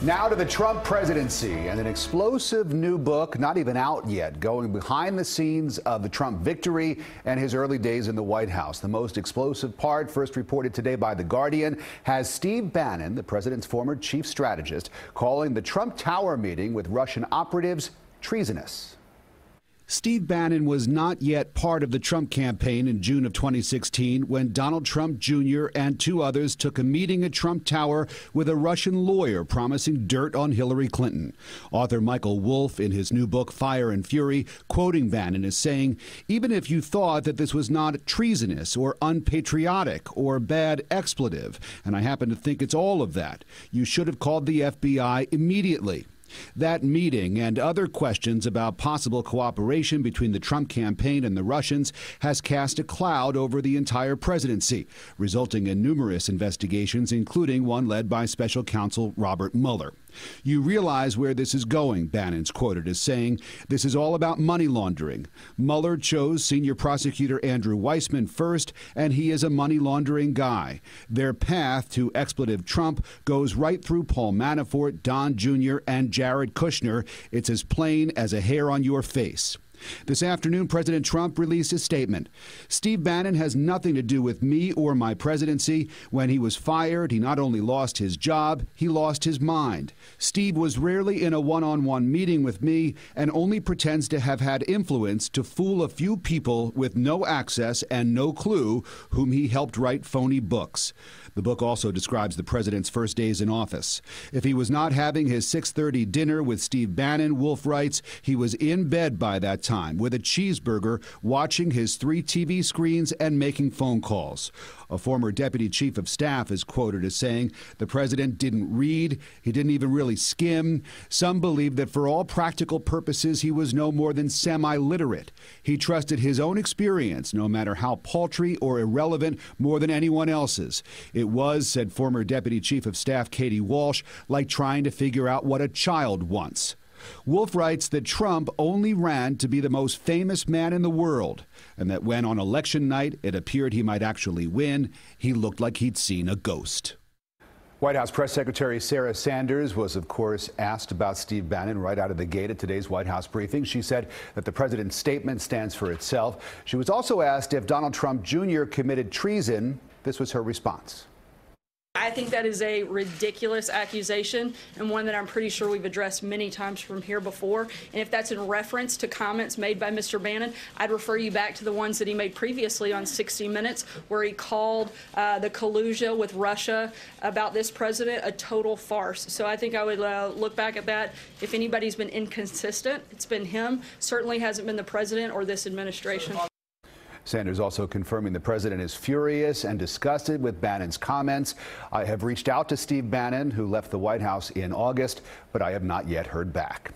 Now to the Trump presidency and an explosive new book, not even out yet, going behind the scenes of the Trump victory and his early days in the White House. The most explosive part, first reported today by The Guardian, has Steve Bannon, the president's former chief strategist, calling the Trump Tower meeting with Russian operatives treasonous. Steve Bannon was not yet part of the Trump campaign in June of 2016 when Donald Trump Jr. and two others took a meeting at Trump Tower with a Russian lawyer promising dirt on Hillary Clinton. Author Michael Wolff, in his new book Fire and Fury, quoting Bannon, is saying, "Even if you thought that this was not treasonous or unpatriotic or bad expletive, and I happen to think it's all of that, you should have called the FBI immediately." That meeting and other questions about possible cooperation between the Trump campaign and the Russians has cast a cloud over the entire presidency, resulting in numerous investigations, including one led by special counsel Robert Mueller. "You realize where this is going," Bannon's quoted as saying. "This is all about money laundering. Mueller chose senior prosecutor Andrew Weissman first, and he is a money laundering guy. Their path to expletive Trump goes right through Paul Manafort, Don Jr., and Jared Kushner. It's as plain as a hair on your face." This afternoon, President Trump released a statement. "Steve Bannon has nothing to do with me or my presidency. When he was fired, he not only lost his job, he lost his mind. Steve was rarely in a one-on-one meeting with me and only pretends to have had influence to fool a few people with no access and no clue whom he helped write phony books." The book also describes the president's first days in office. If he was not having his 6:30 dinner with Steve Bannon, Wolff writes, he was in bed by that time with a cheeseburger, watching his 3 TV screens and making phone calls. A former deputy chief of staff is quoted as saying, "The president didn't read, he didn't even really skim. Some believe that for all practical purposes he was no more than semi-literate. He trusted his own experience, no matter how paltry or irrelevant, more than anyone else's. It was," said former deputy chief of staff Katie Walsh, "like trying to figure out what a child wants." Wolff writes that Trump only ran to be the most famous man in the world, and that when on election night it appeared he might actually win, he looked like he'd seen a ghost. White House Press Secretary Sarah Sanders was, of course, asked about Steve Bannon right out of the gate at today's White House briefing. She said that the president's statement stands for itself. She was also asked if Donald Trump Jr. committed treason. This was her response. I think that is a ridiculous accusation, and one that I'm pretty sure we've addressed many times from here before. And if that's in reference to comments made by Mr. Bannon, I'd refer you back to the ones that he made previously on 60 Minutes, where he called the collusion with Russia about this president a total farce. So I think I would look back at that. If anybody's been inconsistent, it's been him. Certainly hasn't been the president or this administration. Sanders also confirming the president is furious and disgusted with Bannon's comments. "I have reached out to Steve Bannon, who left the White House in August, but I have not yet heard back."